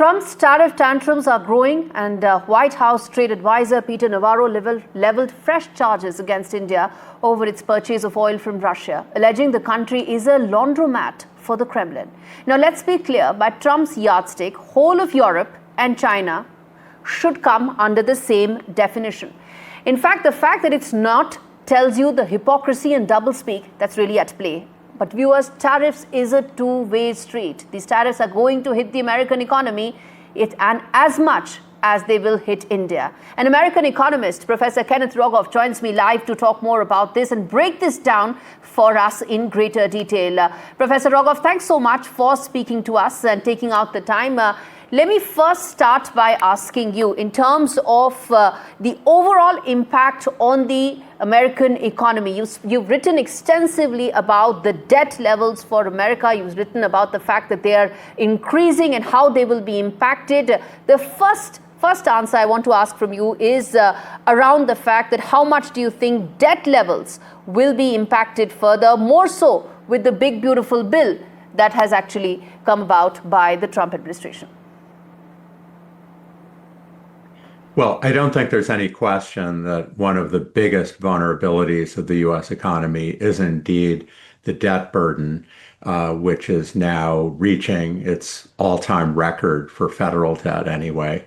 Trump's tariff tantrums are growing, and White House trade advisor Peter Navarro leveled fresh charges against India over its purchase of oil from Russia, alleging the country is a laundromat for the Kremlin. Now, let's be clear, by Trump's yardstick, whole of Europe and China should come under the same definition. In fact, the fact that it's not tells you the hypocrisy and doublespeak that's really at play. But viewers, tariffs is a two-way street. These tariffs are going to hit the American economy and as much as they will hit India. An American economist, Professor Kenneth Rogoff, joins me live to talk more about this and break this down for us in greater detail. Professor Rogoff, thanks so much for speaking to us and taking out the time. Let me first start by asking you, in terms of the overall impact on the American economy. You've written extensively about the debt levels for America. You've written about the fact that they are increasing and how they will be impacted. The first answer I want to ask from you is around the fact that how much do you think debt levels will be impacted further, more so with the big beautiful bill that has actually come about by the Trump administration? Well, I don't think there's any question that one of the biggest vulnerabilities of the U.S. economy is indeed the debt burden, which is now reaching its all-time record for federal debt anyway.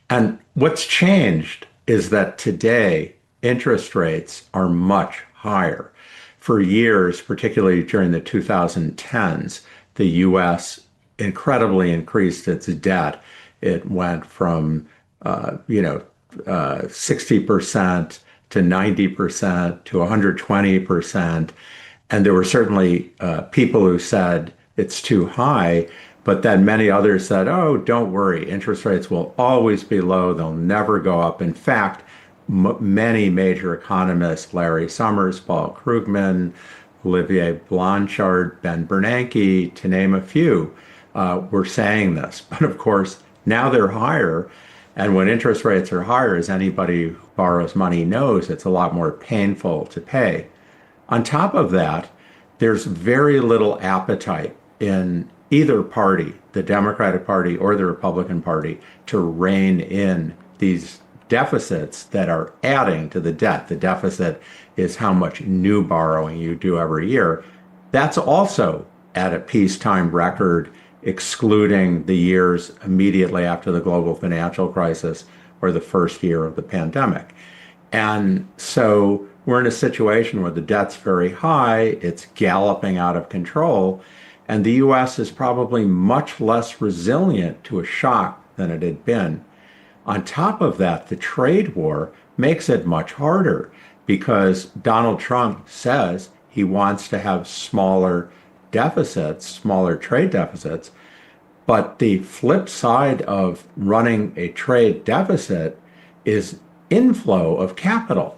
And what's changed is that today interest rates are much higher. For years, particularly during the 2010s, the U.S. incredibly increased its debt. It went from 60% to 90% to 120%. And there were certainly people who said it's too high, but then many others said, oh, don't worry, interest rates will always be low. They'll never go up. In fact, many major economists, Larry Summers, Paul Krugman, Olivier Blanchard, Ben Bernanke, to name a few, were saying this. But of course, now they're higher. And when interest rates are higher, as anybody who borrows money knows, it's a lot more painful to pay. On top of that, there's very little appetite in either party, the Democratic Party or the Republican Party, to rein in these deficits that are adding to the debt. The deficit is how much new borrowing you do every year. That's also at a peacetime record, excluding the years immediately after the global financial crisis or the first year of the pandemic. And so we're in a situation where the debt's very high, it's galloping out of control, and the US is probably much less resilient to a shock than it had been. On top of that, the trade war makes it much harder because Donald Trump says he wants to have smaller deficits, smaller trade deficits. But the flip side of running a trade deficit is inflow of capital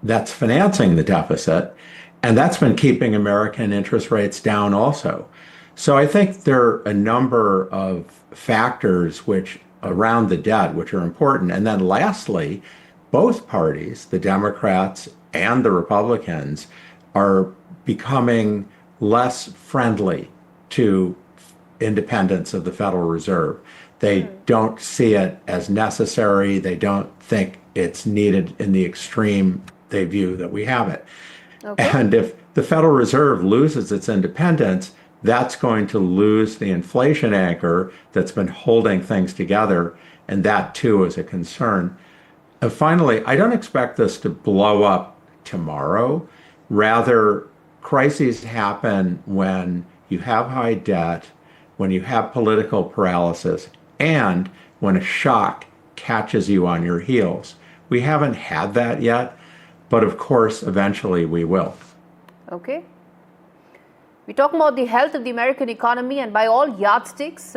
that's financing the deficit. And that's been keeping American interest rates down also. So I think there are a number of factors around the debt which are important. And then lastly, both parties, the Democrats and the Republicans, are becoming less friendly to independence of the Federal Reserve. They don't see it as necessary. They don't think it's needed in the extreme they view that we have it. Okay. And if the Federal Reserve loses its independence, that's going to lose the inflation anchor that's been holding things together. And that too is a concern. And finally, I don't expect this to blow up tomorrow. Rather, crises happen when you have high debt, when you have political paralysis, and when a shock catches you on your heels. We haven't had that yet, but of course, eventually we will. Okay. We're talking about the health of the American economy, and by all yardsticks,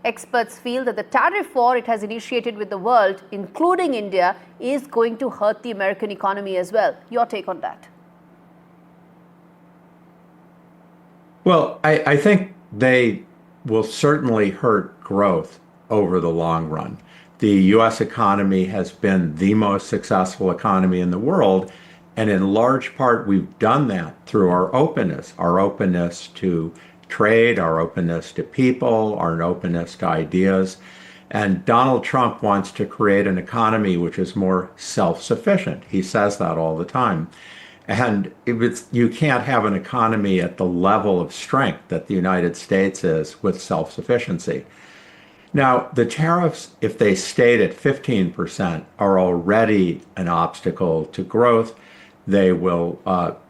experts feel that the tariff war it has initiated with the world, including India, is going to hurt the American economy as well. Your take on that? Well, I think they will certainly hurt growth over the long run. The U.S. economy has been the most successful economy in the world, and in large part we've done that through our openness to trade, our openness to people, our openness to ideas. And Donald Trump wants to create an economy which is more self-sufficient. He says that all the time. And you can't have an economy at the level of strength that the United States is with self-sufficiency. Now, the tariffs, if they stayed at 15%, are already an obstacle to growth. They will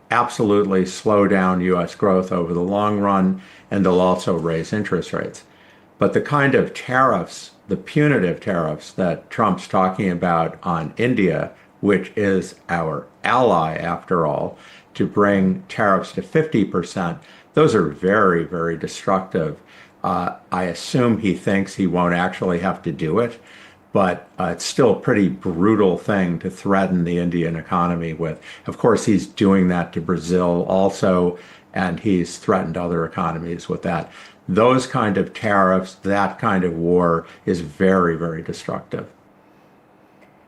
absolutely slow down U.S. growth over the long run, and they'll also raise interest rates. But the kind of tariffs, the punitive tariffs that Trump's talking about on India, which is our ally after all, to bring tariffs to 50%, those are very, very destructive. I assume he thinks he won't actually have to do it, but it's still a pretty brutal thing to threaten the Indian economy with. Of course, he's doing that to Brazil also, and he's threatened other economies with that. Those kind of tariffs, that kind of war is very, very destructive.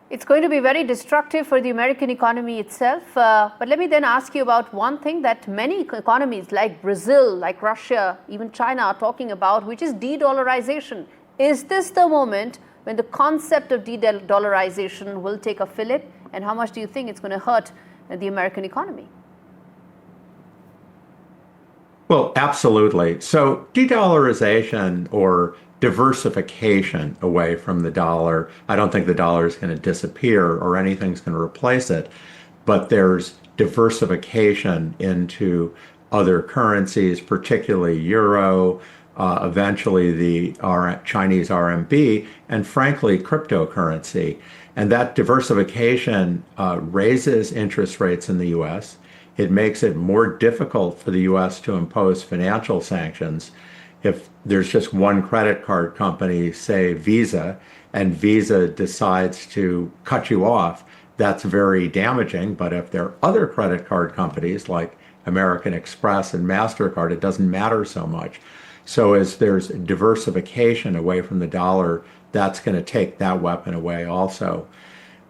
It's going to be very destructive for the American economy itself. But let me then ask you about one thing that many economies like Brazil, like Russia, even China are talking about, which is de-dollarization. Is this the moment when the concept of de-dollarization will take a fillip? And how much do you think it's going to hurt the American economy? Well, absolutely. So de-dollarization or diversification away from the dollar, I don't think the dollar is going to disappear or anything's going to replace it, but there's diversification into other currencies, particularly euro, eventually the Chinese RMB, and frankly, cryptocurrency. And that diversification raises interest rates in the US. It makes it more difficult for the US to impose financial sanctions. If there's just one credit card company, say Visa, and Visa decides to cut you off, that's very damaging. But if there are other credit card companies like American Express and MasterCard, it doesn't matter so much. So as there's diversification away from the dollar, that's going to take that weapon away also.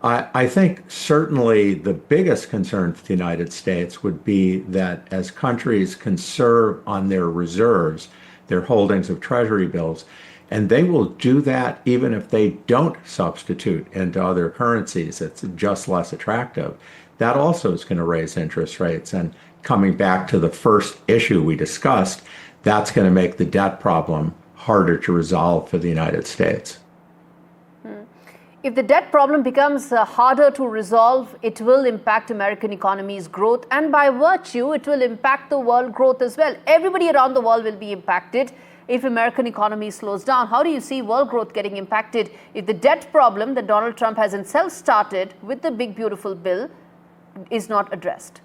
I think certainly the biggest concern for the United States would be that as countries conserve on their reserves, their holdings of treasury bills, and they will do that even if they don't substitute into other currencies. It's just less attractive. That also is going to raise interest rates. And coming back to the first issue we discussed, that's going to make the debt problem harder to resolve for the United States. If the debt problem becomes harder to resolve, it will impact American economy's growth, and by virtue, it will impact the world growth as well. Everybody around the world will be impacted if American economy slows down. How do you see world growth getting impacted if the debt problem that Donald Trump has himself started with the big beautiful bill is not addressed?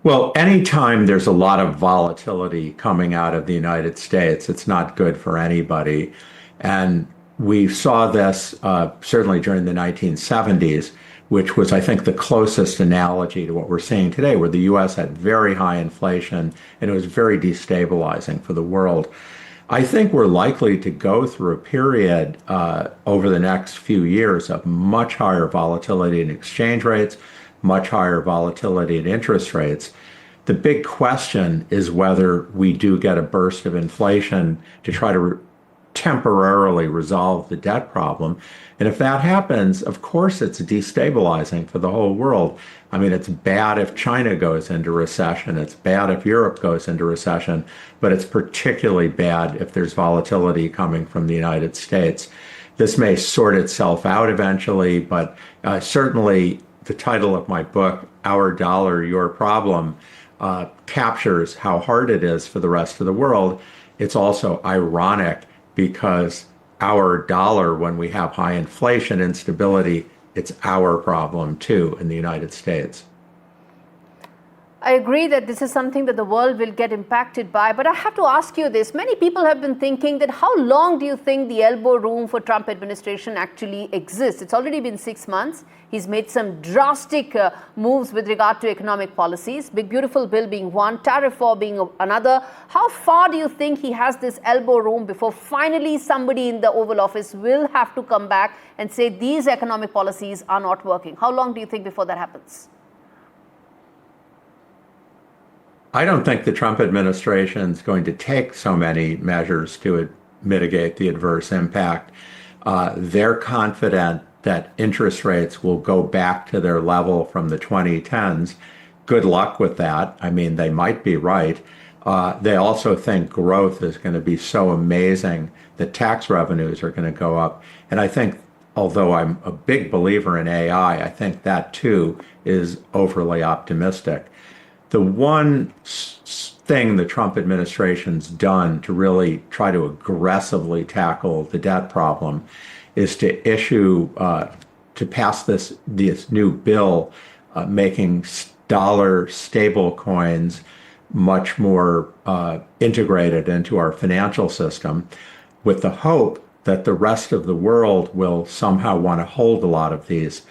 Well, anytime there's a lot of volatility coming out of the United States, it's not good for anybody. And we saw this certainly during the 1970s, which was, I think, the closest analogy to what we're seeing today, where the U.S. had very high inflation and it was very destabilizing for the world. I think we're likely to go through a period over the next few years of much higher volatility in exchange rates, much higher volatility in interest rates. The big question is whether we do get a burst of inflation to try to temporarily resolve the debt problem. And if that happens, of course, it's destabilizing for the whole world. I mean, it's bad if China goes into recession. It's bad if Europe goes into recession, but it's particularly bad if there's volatility coming from the United States. This may sort itself out eventually, but certainly the title of my book, Our Dollar, Your Problem, captures how hard it is for the rest of the world. It's also ironic because our dollar, when we have high inflation instability, it's our problem too in the United States. I agree that this is something that the world will get impacted by, but I have to ask you this. Many people have been thinking that how long do you think the elbow room for Trump administration actually exists? It's already been 6 months. He's made some drastic moves with regard to economic policies, big beautiful bill being one, tariff war being another. How far do you think he has this elbow room before finally somebody in the Oval Office will have to come back and say these economic policies are not working? How long do you think before that happens? I don't think the Trump administration is going to take so many measures to mitigate the adverse impact. They're confident that interest rates will go back to their level from the 2010s. Good luck with that. I mean, they might be right. They also think growth is going to be so amazing that tax revenues are going to go up. And I think, although I'm a big believer in AI, I think that too is overly optimistic. The one thing the Trump administration's done to really try to aggressively tackle the debt problem is to pass this new bill making dollar stable coins much more integrated into our financial system, with the hope that the rest of the world will somehow want to hold a lot of these.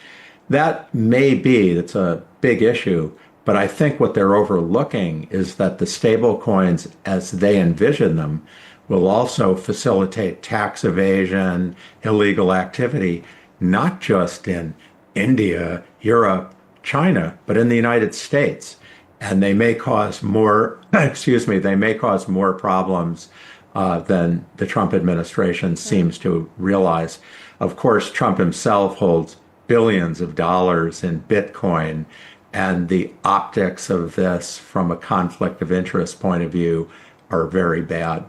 That may be, it's a big issue, but I think what they're overlooking is that the stable coins, as they envision them, will also facilitate tax evasion, illegal activity, not just in India, Europe, China, but in the United States. And they may cause more, they may cause more problems than the Trump administration seems to realize. Of course, Trump himself holds billions of dollars in Bitcoin, and the optics of this from a conflict of interest point of view are very bad.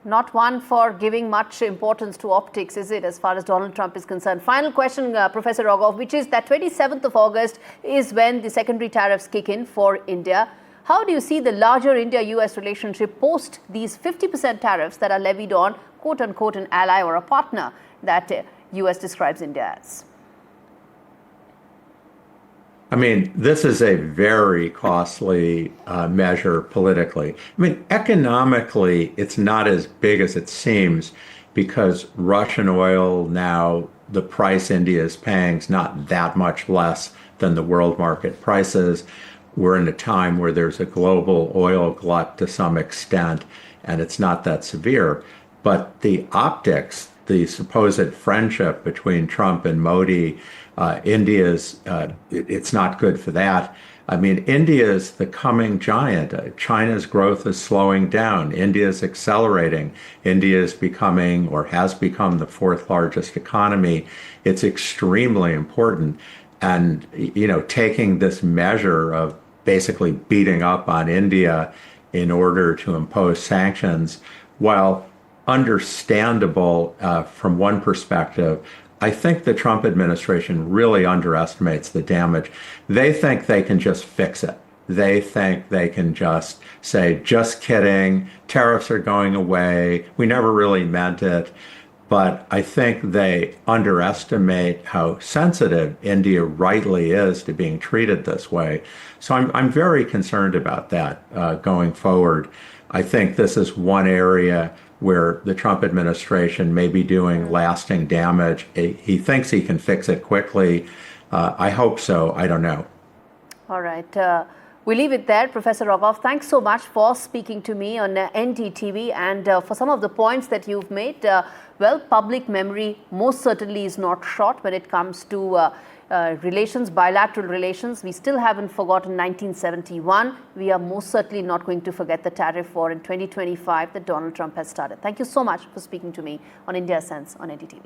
Not one for giving much importance to optics, is it, as far as Donald Trump is concerned? Final question, Professor Rogoff, which is that 27th of August is when the secondary tariffs kick in for India. How do you see the larger India-US relationship post these 50% tariffs that are levied on, quote-unquote, an ally or a partner that US describes India as? I mean, this is a very costly measure politically. I mean, economically, it's not as big as it seems because Russian oil now, the price India is paying is not that much less than the world market prices. We're in a time where there's a global oil glut to some extent, and it's not that severe. But the optics, the supposed friendship between Trump and Modi, India's, it's not good for that. I mean, India's the coming giant. China's growth is slowing down. India's accelerating. India is becoming, or has become, the fourth largest economy. It's extremely important. And, you know, taking this measure of basically beating up on India in order to impose sanctions, while understandable from one perspective, I think the Trump administration really underestimates the damage. They think they can just fix it. They think they can just say, just kidding, tariffs are going away, we never really meant it. But I think they underestimate how sensitive India rightly is to being treated this way. So I'm very concerned about that going forward. I think this is one area where the Trump administration may be doing lasting damage. He thinks he can fix it quickly. I hope so. I don't know. All right. We leave it there. Professor Rogoff, thanks so much for speaking to me on NDTV and for some of the points that you've made. Well, public memory most certainly is not short when it comes to relations, bilateral relations. We still haven't forgotten 1971. We are most certainly not going to forget the tariff war in 2025 that Donald Trump has started. Thank you so much for speaking to me on India Sense on NDTV.